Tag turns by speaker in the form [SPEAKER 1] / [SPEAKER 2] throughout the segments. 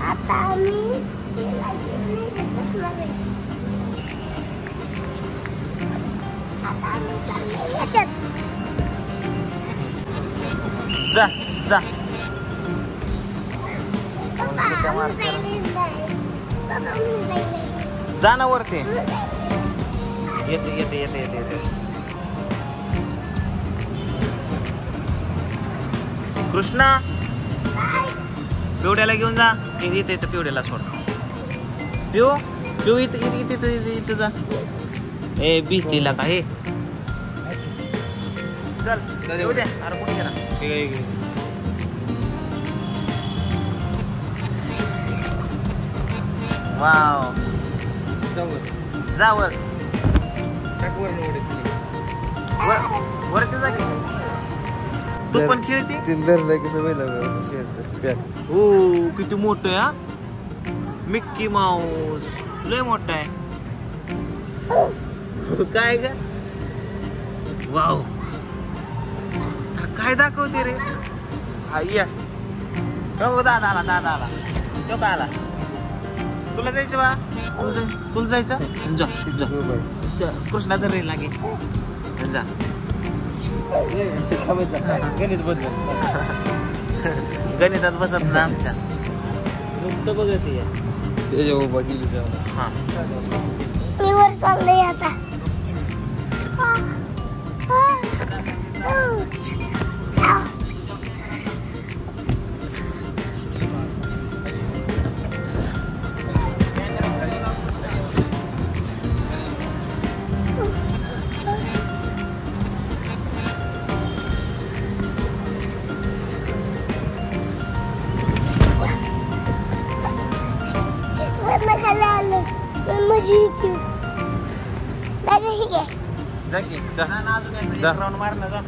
[SPEAKER 1] आता आम्ही
[SPEAKER 2] जा जा जा ना वरती येते येते येते येते येते कृष्णा पिवड्याला घेऊन जा इथे इथं पिवड्याला सोड पिऊ पिऊ इथं इथं इथं इथं इथं जा ए भीतीला का हे चल येऊ द्या अरे कुठे गेला वाव जा वर वरती जा की तू पण खेळते हो किती मोठं आहे हा मिक्की माऊस लय मोठा आहे काय ग वाव काय दाखवते रे या हो दादा आला दादा आला तो काय आला तुला जायचं बा तुला जायचं जा जा कृष्णा तर रे लागे जा गणितात बसत ना आमच्या नुसतं बघत हा
[SPEAKER 1] मी वर चाललंय आता
[SPEAKER 2] राऊंड मार ना जा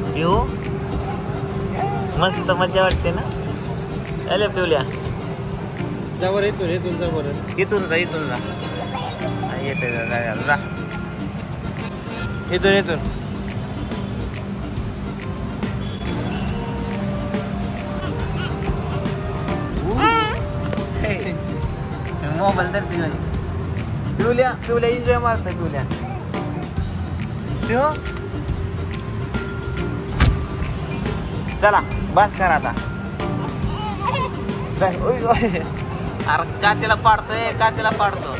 [SPEAKER 2] पिऊ मस्त मजा वाटते ना अरे पिवल्या
[SPEAKER 3] जावर इथून इथून जा बरं
[SPEAKER 2] इथून जा इथून जा येते जा इथून इथून मोबाईल तर दिला पिवल्या पिवल्या एन्जॉय मारतोय पिवल्या पिऊ चला बस कर आता अरे का त्याला पाडतोय का त्याला पाडतो